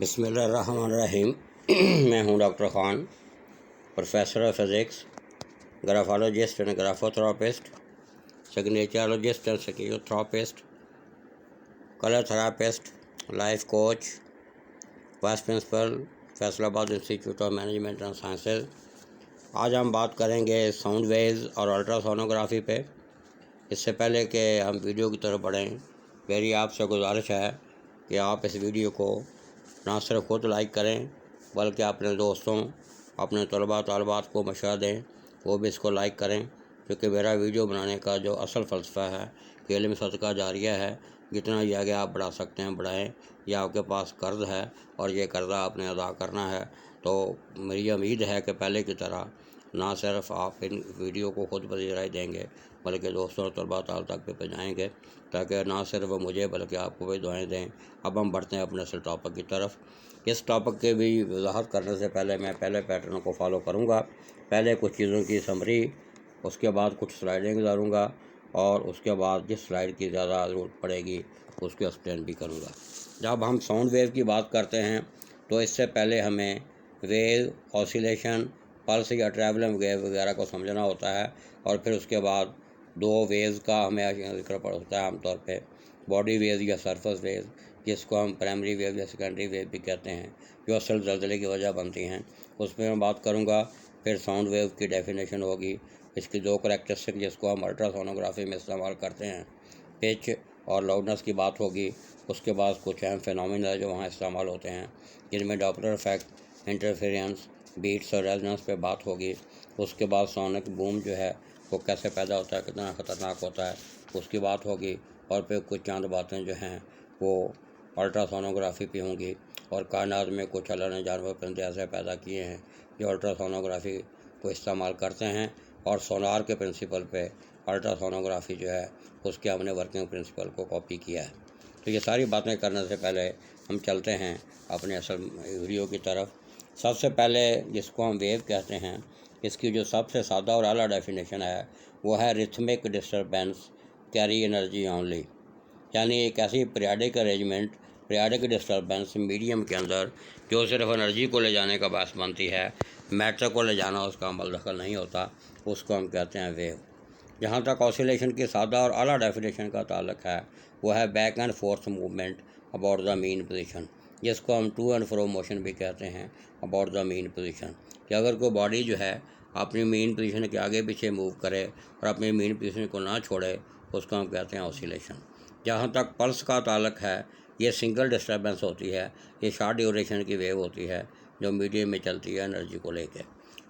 بسم اللہ الرحمن الرحیم۔ میں ہوں doctor Khan, professor of physics, graphologist and graphotherapist, signaturologist and سکیوتھراپسٹ، colour therapist, life coach, vice principal, Faisalabad institute of management and sciences. آج ہم بات کریں گے ساؤنڈ ویوز اور الٹرا سونوگرافی پہ۔ اس سے پہلے کہ ہم ویڈیو کی طرف بڑھیں، میری آپ سے گزارش ہے کہ آپ اس ویڈیو کو نہ صرف خود لائک کریں بلکہ اپنے دوستوں، اپنے طلباء طالبات کو مشورہ دیں، وہ بھی اس کو لائک کریں، کیونکہ میرا ویڈیو بنانے کا جو اصل فلسفہ ہے کہ علم صدقہ جاریہ ہے، جتنا یہ آگے آپ بڑھا سکتے ہیں بڑھائیں۔ یا آپ کے پاس قرض ہے اور یہ قرضہ آپ نے ادا کرنا ہے، تو میری امید ہے کہ پہلے کی طرح نہ صرف آپ ان ویڈیو کو خود پذیرائی دیں گے بلکہ دوستوں اور طلباء تک بھی پہنچائیں گے، تاکہ نہ صرف وہ مجھے بلکہ آپ کو بھی دعائیں دیں۔ اب ہم بڑھتے ہیں اپنے اصل ٹاپک کی طرف۔ اس ٹاپک کے بھی وضاحت کرنے سے پہلے میں پہلے پیٹرن کو فالو کروں گا۔ پہلے کچھ چیزوں کی سمری، اس کے بعد کچھ سلائیڈیں گزاروں گا، اور اس کے بعد جس سلائیڈ کی زیادہ ضرورت پڑے گی اس کو ایکسپلین بھی کروں گا۔ جب ہم ساؤنڈ ویو کی بات کرتے ہیں تو اس سے پہلے ہمیں ویو، آسیلیشن، پلس یا ٹریولنگ ویو وغیرہ کو سمجھنا ہوتا ہے، اور پھر اس کے بعد دو ویوز کا ہمیں ذکر ہوتا ہے عام طور پہ، باڈی ویوز یا سرفس ویوز، جس کو ہم پرائمری ویو یا سیکنڈری ویو بھی کہتے ہیں، جو اصل زلزلے کی وجہ بنتی ہیں، اس پہ میں بات کروں گا۔ پھر ساؤنڈ ویو کی ڈیفینیشن ہوگی، اس کی دو کریکٹرسٹک جس کو ہم الٹرا سونوگرافی میں استعمال کرتے ہیں، پچ اور لاؤڈنس کی بات ہوگی۔ اس کے بعد کچھ اہم فینومینا جو وہاں استعمال ہوتے ہیں، جن میں ڈاپلر ایفیکٹ، انٹرفیرنس، بیٹس اور ریزوننس پہ بات ہوگی۔ اس کے بعد سونک بوم جو ہے وہ کیسے پیدا ہوتا ہے، کتنا خطرناک ہوتا ہے، اس کی بات ہوگی۔ اور پھر کچھ چند باتیں جو ہیں وہ الٹرا سونوگرافی پہ ہوں گی، اور کائنات میں کچھ اللہ نے جانور پرندے ایسے پیدا کیے ہیں جو الٹرا سونوگرافی کو استعمال کرتے ہیں، اور سونار کے پرنسپل پہ الٹرا سونوگرافی جو ہے اس کے ہم نے ورکنگ پرنسپل کو کاپی کیا ہے۔ تو یہ ساری باتیں کرنے سے پہلے ہم چلتے ہیں اپنے اصل ویڈیو کی طرف۔ سب سے پہلے جس کو ہم ویو کہتے ہیں، اس کی جو سب سے سادہ اور اعلیٰ ڈیفینیشن ہے وہ ہے ریتھمک ڈسٹربینس کیری انرجی اونلی، یعنی ایک ایسی periodic arrangement, periodic disturbance medium کے اندر جو صرف انرجی کو لے جانے کا باعث بنتی ہے، میٹر کو لے جانا اس کا عمل دخل نہیں ہوتا، اس کو ہم کہتے ہیں ویو۔ جہاں تک آسیلیشن کی سادہ اور اعلیٰ ڈیفینیشن کا تعلق ہے، وہ ہے back and forth movement about the main position, جس کو ہم ٹو اینڈ فرو موشن بھی کہتے ہیں اباؤٹ دا مین پوزیشن، کہ اگر کوئی باڈی جو ہے اپنی مین پوزیشن کے آگے پیچھے موو کرے اور اپنی مین پوزیشن کو نہ چھوڑے، اس کو ہم کہتے ہیں آسیلیشن۔ جہاں تک پلس کا تعلق ہے، یہ سنگل ڈسٹربنس ہوتی ہے، یہ شارٹ ڈیوریشن کی ویو ہوتی ہے جو میڈیم میں چلتی ہے انرجی کو لے کے۔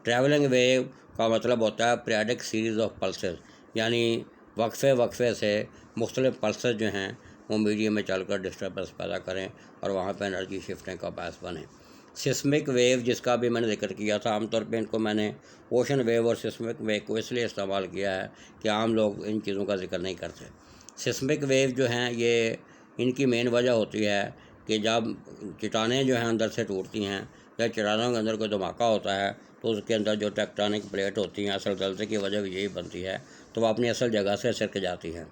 ٹریولنگ ویو کا مطلب ہوتا ہے پیریاڈک سیریز آف پلسز، یعنی وقفے سے مختلف پلسز جو ہیں وہ میڈیم میں چل کر ڈسٹربنس پیدا کریں اور وہاں پہ انرجی شفٹنگ کا باعث بنیں۔ سسمک ویو جس کا بھی میں نے ذکر کیا تھا، عام طور پہ ان کو میں نے اوشن ویو اور سسمک ویو کو اس لیے استعمال کیا ہے کہ عام لوگ ان چیزوں کا ذکر نہیں کرتے۔ سسمک ویو جو ہیں یہ ان کی مین وجہ ہوتی ہے کہ جب چٹانیں جو ہیں اندر سے ٹوٹتی ہیں یا چٹانوں کے اندر کوئی دھماکہ ہوتا ہے تو اس کے اندر جو ٹیکٹونک پلیٹ ہوتی ہیں، اصل زلزلے کی وجہ بھی یہی بنتی ہے، تو وہ اپنی اصل جگہ سے سرک جاتی ہیں۔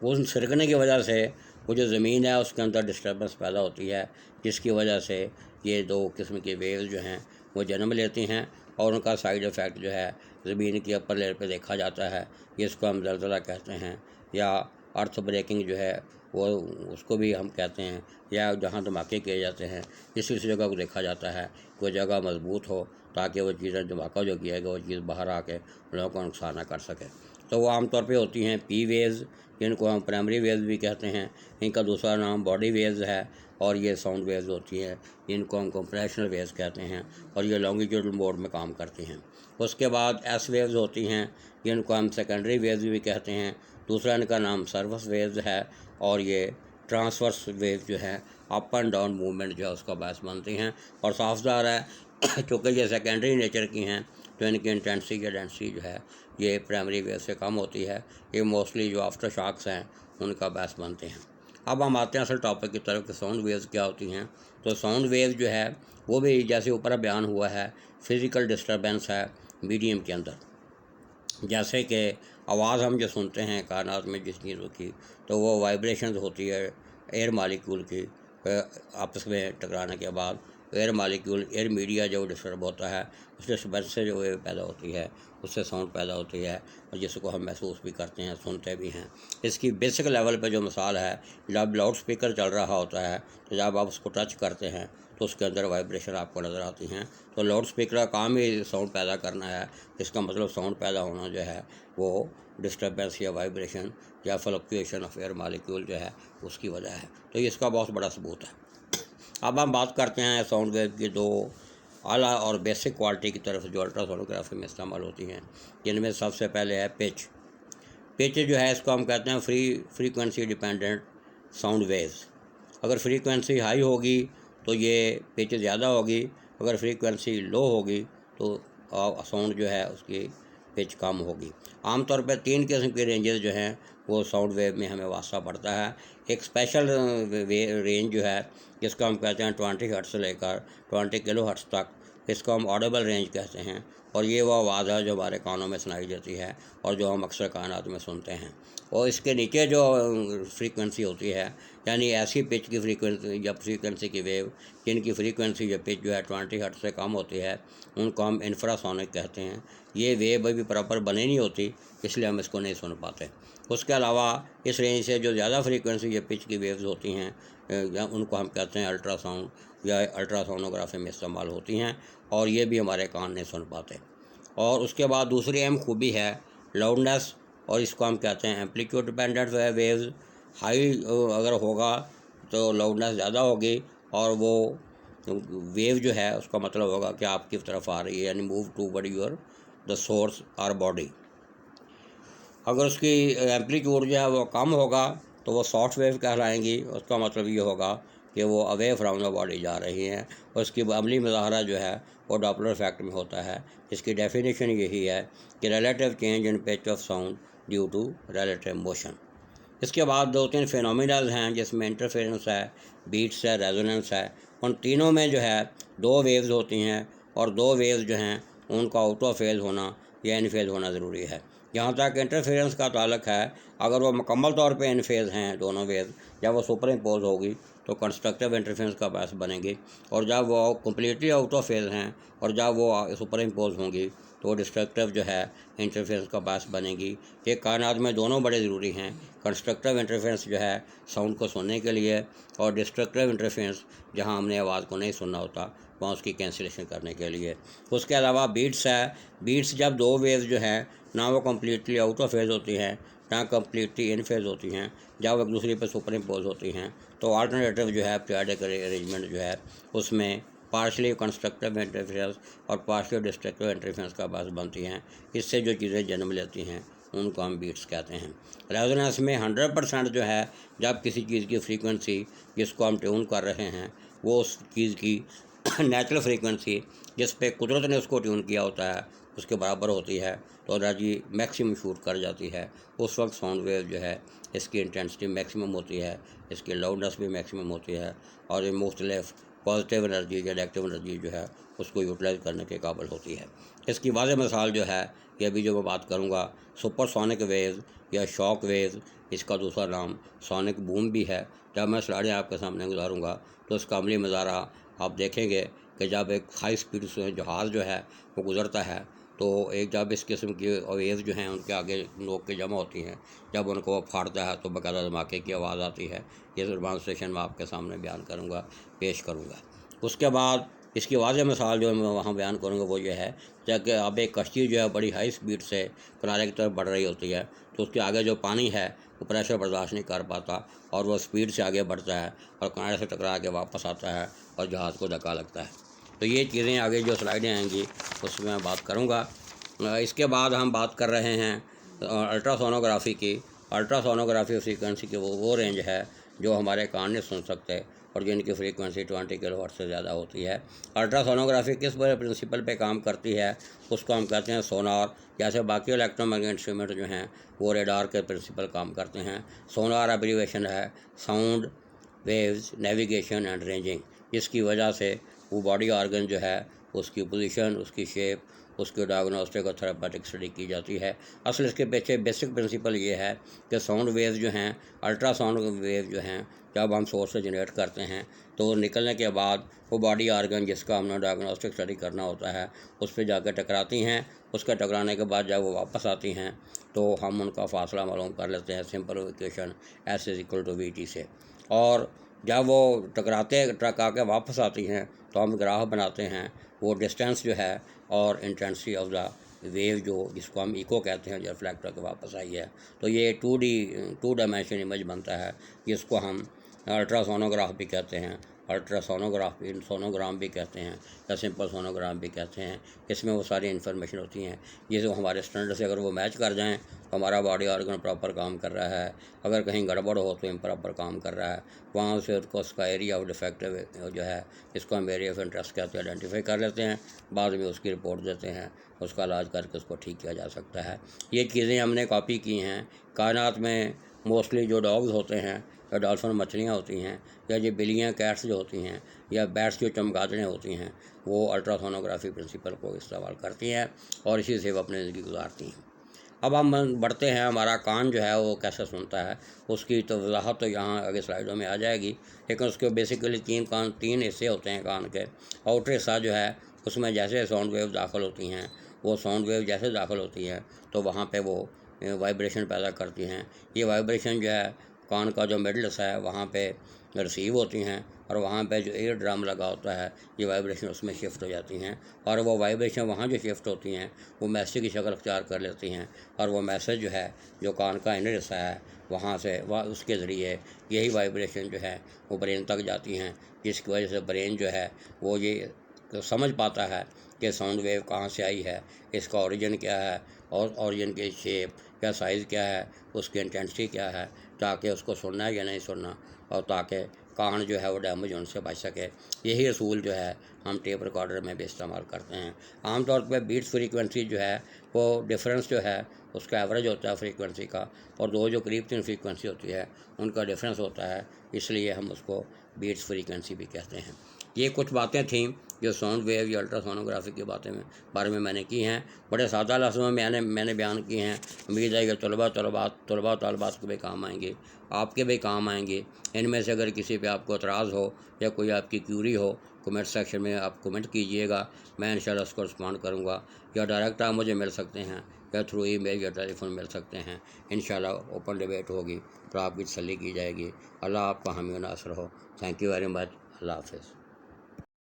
ان سرکنے کی وجہ سے وہ جو زمین ہے اس کے اندر ڈسٹربنس پیدا ہوتی ہے، جس کی وجہ سے یہ دو قسم کی ویوز جو ہیں وہ جنم لیتی ہیں، اور ان کا سائیڈ افیکٹ جو ہے زمین کی اپر لیئر پہ دیکھا جاتا ہے، جس کو ہم زلزلہ کہتے ہیں، یا ارتھ بریکنگ جو ہے وہ اس کو بھی ہم کہتے ہیں، یا جہاں دھماکے کیے جاتے ہیں اس جگہ کو دیکھا جاتا ہے کہ وہ جگہ مضبوط ہو تاکہ وہ چیزیں دھماکہ جو کیا گیا وہ چیز باہر آ کے لوگوں کو نقصان نہ کر سکے۔ تو وہ عام طور پہ ہوتی ہیں پی ویوز، جن کو ہم پرائمری ویوز بھی کہتے ہیں، ان کا دوسرا نام باڈی ویوز ہے، اور یہ ساؤنڈ ویوز ہوتی ہیں جن کو ہم کمپریشنل ویوز کہتے ہیں، اور یہ لانگیٹیوڈل موڈ میں کام کرتی ہیں۔ اس کے بعد ایس ویوز ہوتی ہیں جن کو ہم سیکنڈری ویوز بھی کہتے ہیں، دوسرا ان کا نام سرفس ویوز ہے، اور یہ ٹرانسورس ویو جو ہے اپ اینڈ ڈاؤن موومنٹ جو ہے اس کا باعث بنتی ہیں، اور صاف ظاہر ہے چونکہ یہ سیکنڈری نیچر کی ہیں تو ان کی انٹینسٹی یا ڈینسٹی جو ہے یہ پرائمری ویو سے کم ہوتی ہے، یہ موسٹلی جو آفٹر شاکس ہیں ان کا باعث بنتے ہیں۔ اب ہم آتے ہیں اصل ٹاپک کی طرف کہ ساؤنڈ ویوز کیا ہوتی ہیں۔ تو ساؤنڈ ویو جو ہے وہ بھی جیسے اوپر بیان ہوا ہے فزیکل ڈسٹربنس ہے میڈیم کے اندر، جیسے کہ آواز ہم جو سنتے ہیں کائنات میں جس چیزوں کی، تو وہ وائبریشنز ہوتی ہے ایئر مالیکول کی، آپس میں ٹکرانے کے بعد ایئر مالیکیول، ایئر میڈیا جو ڈسٹرب ہوتا ہے، اس ڈسٹربنس سے جو ویو پیدا ہوتی ہے، اس سے ساؤنڈ پیدا ہوتی ہے، اور جس کو ہم محسوس بھی کرتے ہیں، سنتے بھی ہیں۔ اس کی بیسک لیول پہ جو مثال ہے، جب لاؤڈ اسپیکر چل رہا ہوتا ہے تو جب آپ اس کو ٹچ کرتے ہیں تو اس کے اندر وائبریشن آپ کو نظر آتی ہیں۔ تو لاؤڈ اسپیکر کا کام ہی ساؤنڈ پیدا کرنا ہے، اس کا مطلب ساؤنڈ پیدا ہونا جو ہے وہ ڈسٹربنس یا وائبریشن یا فلکچویشن آف ایئر مالیکیول جو ہے اس کی وجہ ہے۔ تو یہ اس کا بہت بڑا ثبوت ہے۔ اب ہم بات کرتے ہیں ساؤنڈ ویو کی دو اعلیٰ اور بیسک کوالٹی کی طرف جو الٹرا سونوگرافی میں استعمال ہوتی ہیں، جن میں سب سے پہلے ہے پچ۔ پچ جو ہے اس کو ہم کہتے ہیں فریکوینسی ڈیپینڈنٹ ساؤنڈ ویوز۔ اگر فریکوینسی ہائی ہوگی تو یہ پچ زیادہ ہوگی، اگر فریکوینسی لو ہوگی تو ساؤنڈ جو ہے اس کی پچ کم ہوگی۔ عام طور پہ 3 قسم کی رینجز جو ہیں وہ ساؤنڈ ویو میں ہمیں واسطہ پڑتا ہے۔ ایک اسپیشل رینج جو ہے جس کو ہم کہتے ہیں 20 ہرٹز سے لے کر 20 کلو ہرٹز تک، اس کو ہم آڈیبل رینج کہتے ہیں، اور یہ وہ آواز ہے جو ہمارے کانوں میں سنائی دیتی ہے اور جو ہم اکثر کائنات میں سنتے ہیں۔ اور اس کے نیچے جو فریکوینسی ہوتی ہے، یعنی ایسی پچ کی فریکوینسی یا فریکوینسی کی ویو جن کی فریکوینسی یا پچ جو ہے 20 ہرٹز سے کم ہوتی ہے، ان کو ہم انفرا سونک کہتے ہیں۔ یہ ویو ابھی پراپر بنی نہیں ہوتی، اس لیے ہم اس کو نہیں سن پاتے۔ اس کے علاوہ اس رینج سے جو زیادہ فریکوینسی یا پچ کی ویوز ہوتی ہیں ان کو ہم کہتے ہیں الٹرا ساؤنڈ یا الٹرا سونوگرافی میں استعمال ہوتی ہیں، اور یہ بھی ہمارے کان نہیں سن پاتے۔ اور اس کے بعد دوسری اہم خوبی ہے لاؤڈنیس، اور اس کو ہم کہتے ہیں ایمپلیٹیوڈ ڈیپینڈنٹ ویوز۔ ہائی اگر ہوگا تو لاؤڈنیس زیادہ ہوگی، اور وہ ویو جو ہے اس کا مطلب ہوگا کہ آپ کی طرف آ رہی ہے، یعنی move to your the source اور باڈی۔ اگر اس کی ایمپلیٹیوڈ جو ہے وہ کم ہوگا تو وہ سافٹ ویو کہلائیں گی، اس کا مطلب یہ ہوگا کہ وہ اوے فرام دا باڈی جا رہی ہیں، اور اس کی عملی مظاہرہ جو ہے وہ ڈاپلر افیکٹ میں ہوتا ہے۔ اس کی ڈیفینیشن یہی ہے کہ relative change in pitch of sound due to relative motion. اس کے بعد 2-3 فینومیناز ہیں جس میں انٹرفیرنس ہے، بیٹس ہے، ریزوننس ہے۔ ان تینوں میں جو ہے 2 ویوز ہوتی ہیں، اور 2 ویوز جو ہیں ان کا آؤٹ آف فیز ہونا یا ان فیز ہونا ضروری ہے۔ جہاں تک انٹرفیرنس کا تعلق ہے، اگر وہ مکمل طور پہ ان فیز ہیں دونوں ویوز، جب وہ سپر امپوز ہوگی تو کنسٹرکٹیو انٹرفیرنس کا باعث بنے گی، اور جب وہ کمپلیٹلی آؤٹ آف فیز ہیں اور جب وہ سپر امپوز ہوں گی تو ڈسٹرکٹیو جو ہے انٹرفیرنس کا باعث بنے گی۔ یہ کائنات میں دونوں بڑے ضروری ہیں۔ کنسٹرکٹیو انٹرفیرنس جو ہے ساؤنڈ کو سننے کے لیے، اور ڈسٹرکٹیو انٹرفیرنس جہاں ہم نے آواز کو نہیں سننا ہوتا وہاں اس کی کینسلیشن کرنے کے لیے۔ اس کے علاوہ بیٹس ہے۔ بیٹس جب 2 ویوز جو ہیں نہ وہ کمپلیٹلی آؤٹ آف فیز ہوتی ہیں نہ کمپلیٹلی ان فیز ہوتی ہیں، جب ایک دوسرے پہ سپر امپوز ہوتی ہیں تو آلٹرنیٹیو جو ہے پیریڈک ارینجمنٹ جو ہے اس میں پارشلی کنسٹرکٹیو انٹرفیرنس اور پارشلی ڈسٹرکٹیو انٹرفیرنس کا باعث بنتی ہیں۔ اس سے جو چیزیں جنم لیتی ہیں ان کو ہم بیٹس کہتے ہیں۔ ریزوننس میں 100% جو ہے جب کسی چیز کی فریکوینسی جس کو ہم ٹیون کر رہے ہیں وہ اس چیز کی نیچرل فریکوینسی جس پہ قدرت نے اس کو ٹیون کیا ہوتا ہے اس کے برابر ہوتی ہے تو انرجی میکسیمم شوٹ کر جاتی ہے۔ اس وقت ساؤنڈ ویو جو ہے اس کی انٹینسٹی میکسیمم ہوتی ہے، اس کی لاؤڈنس بھی میکسیمم ہوتی ہے، اور یہ مختلف پازیٹیو انرجی یا نیگیٹو انرجی جو ہے اس کو یوٹیلائز کرنے کے قابل ہوتی ہے۔ اس کی واضح مثال جو ہے کہ ابھی جو میں بات کروں گا سپر سونک ویوز یا شاک ویوز، اس کا دوسرا نام سونک بوم بھی ہے۔ جب میں سلائڈیں آپ کے سامنے گزاروں گا تو اس کا عملی مظاہرہ آپ دیکھیں گے کہ جب ایک ہائی اسپیڈ سے جہاز جو ہے وہ گزرتا ہے تو ایک جب اس قسم کی ویوز جو ہیں ان کے آگے نوک کے جمع ہوتی ہیں، جب ان کو وہ پھاڑتا ہے تو باقاعدہ دھماکے کی آواز آتی ہے۔ یہ ڈیمانسٹریشن میں آپ کے سامنے بیان کروں گا، پیش کروں گا۔ اس کے بعد اس کی واضح مثال جو میں وہاں بیان کروں گا وہ یہ ہے کہ اب ایک کشتی جو ہے بڑی ہائی اسپیڈ سے کنارے کی طرف بڑھ رہی ہوتی ہے تو اس کے آگے جو پانی ہے وہ پریشر برداشت نہیں کر پاتا اور وہ اسپیڈ سے آگے بڑھتا ہے اور کنارے سے ٹکرا کے واپس آتا ہے اور جہاز کو دھکا لگتا ہے۔ تو یہ چیزیں آگے جو سلائڈیں آئیں گی اس میں بات کروں گا۔ اس کے بعد ہم بات کر رہے ہیں الٹرا سونوگرافی کی۔ الٹرا سونوگرافی فریکوینسی کی وہ رینج ہے جو ہمارے کان نہیں سن سکتے اور جن کی فریکوینسی 20 کلو ہرٹز سے زیادہ ہوتی ہے۔ الٹرا سونوگرافی کس بڑے پرنسپل پہ کام کرتی ہے اس کو ہم کہتے ہیں سونار۔ جیسے باقی الیکٹرو میگنیٹک انسٹرومنٹ جو ہیں وہ ریڈار کے پرنسپل کام کرتے ہیں۔ سونار ایبریویشن ہے sound waves navigation and ranging, جس کی وجہ سے وہ باڈی آرگن جو ہے اس کی پوزیشن، اس کی شیپ اس کی ڈائگنوسٹک اور تھراپیوٹک اسٹڈی کی جاتی ہے۔ اصل اس کے پیچھے بیسک پرنسپل یہ ہے کہ ساؤنڈ ویوز جو ہیں، الٹرا ساؤنڈ ویو جو ہیں، جب ہم سورس سے جنریٹ کرتے ہیں تو نکلنے کے بعد وہ باڈی آرگن جس کا ہم نے ڈائگنوسٹک اسٹڈی کرنا ہوتا ہے اس پہ جا کے ٹکراتی ہیں۔ اس کے ٹکرانے کے بعد جب وہ واپس آتی ہیں تو ہم ان کا فاصلہ معلوم کر لیتے ہیں سمپل ایکویشن S=VT سے، اور جب وہ ٹکرا کے واپس آتی ہیں تو ہم گراف بناتے ہیں، وہ ڈسٹینس جو ہے اور انٹینسٹی آف دا ویو جس کو ہم ایکو کہتے ہیں جو ریفلیکٹر کے واپس آئی ہے، تو یہ 2 ڈائمینشن امیج بنتا ہے، جس کو ہم الٹرا سونوگراف بھی کہتے ہیں، الٹرا سونوگرام بھی کہتے ہیں، یا سمپل سونوگرام بھی کہتے ہیں۔ اس میں وہ ساری انفارمیشن ہوتی ہیں جسے ہمارے اسٹینڈرڈ سے اگر وہ میچ کر جائیں تو ہمارا باڈی آرگن پراپر کام کر رہا ہے، اگر کہیں گڑبڑ ہو تو امپراپر کام کر رہا ہے، وہاں سے اس کا ایریا آف ڈیفیکٹ جو ہے اس کو ہم ایریا آف انٹرسٹ کہتے ہیں، آئیڈینٹیفائی کر لیتے ہیں، بعد میں اس کی رپورٹ دیتے ہیں، اس کا علاج کر کے اس کو ٹھیک کیا جا سکتا ہے۔ یہ چیزیں ہم نے کاپی کی ہیں۔ کائنات میں موسٹلی جو ڈاگز ہوتے ہیں یا ڈالفن مچھلیاں ہوتی ہیں یا یہ بلیاں کیٹس جو ہوتی ہیں یا بیٹس جو چمگادڑیں ہوتی ہیں، وہ الٹرا سونوگرافی پرنسپل کو استعمال کرتی ہیں اور اسی سے وہ اپنی زندگی گزارتی ہیں۔ اب ہم بڑھتے ہیں، ہمارا کان جو ہے وہ کیسے سنتا ہے، اس کی تو وضاحت تو یہاں آگے سلائیڈوں میں آ جائے گی، لیکن اس کے بیسیکلی 3 حصے ہوتے ہیں کان کے۔ آؤٹر حصہ جو ہے اس میں جیسے ساؤنڈ ویو داخل ہوتی ہیں، وہ ساؤنڈ ویو جیسے داخل ہوتی ہیں تو وہاں پہ وہ وائبریشن پیدا کرتی ہیں۔ یہ وائبریشن جو ہے کان کا جو مڈل حصہ ہے وہاں پہ ریسیو ہوتی ہیں، اور وہاں پہ جو ایئر ڈرم لگا ہوتا ہے یہ وائبریشن اس میں شفٹ ہو جاتی ہیں، اور وہ وائبریشن وہاں جو شفٹ ہوتی ہیں وہ میسیج کی شکل اختیار کر لیتی ہیں، اور وہ میسیج جو ہے جو کان کا انر حصہ ہے وہاں سے اس کے ذریعے یہی وائبریشن جو ہے وہ برین تک جاتی ہیں، جس کی وجہ سے برین جو ہے وہ یہ سمجھ پاتا ہے کہ ساؤنڈ ویو کہاں سے آئی ہے، اس کا اوریجن کیا ہے، اور اوریجن کی شیپ یا سائز کیا ہے، اس کی انٹینسٹی کیا ہے، تاکہ اس کو سننا ہے یا نہیں سننا، اور تاکہ کان جو ہے وہ ڈیمیج ہونے سے بچ سکے۔ یہی اصول جو ہے ہم ٹیپ ریکارڈر میں بھی استعمال کرتے ہیں۔ عام طور پہ بیٹس فریکوینسی جو ہے وہ ڈفرینس جو ہے اس کا ایوریج ہوتا ہے فریکوینسی کا، اور دو جو قریب ترین فریکوینسی ہوتی ہے ان کا ڈفرینس ہوتا ہے، اس لیے ہم اس کو بیٹس فریکوینسی بھی کہتے ہیں۔ یہ کچھ باتیں تھیں جو ساؤنڈ ویو یا الٹرا سونوگرافی کی بارے میں نے کی ہیں، بڑے سادہ لفظوں میں میں نے بیان کی ہیں۔ امید ہے کہ طلباء کو بھی کام آئیں گے، آپ کے بھی کام آئیں گے۔ ان میں سے اگر کسی پہ آپ کو اعتراض ہو یا کوئی آپ کی کیوری ہو، کمنٹ سیکشن میں آپ کمنٹ کیجئے گا، میں انشاءاللہ اس کو رسپونڈ کروں گا، یا ڈائریکٹ آپ مجھے مل سکتے ہیں یا تھرو ای میل یا ٹیلی فون مل سکتے ہیں۔ انشاءاللہ اوپن ڈیبیٹ ہوگی تو آپ کی تسلی کی جائے گی۔ اللہ آپ کا حامی و ناصر ہو۔ Thank you very much. اللہ حافظ۔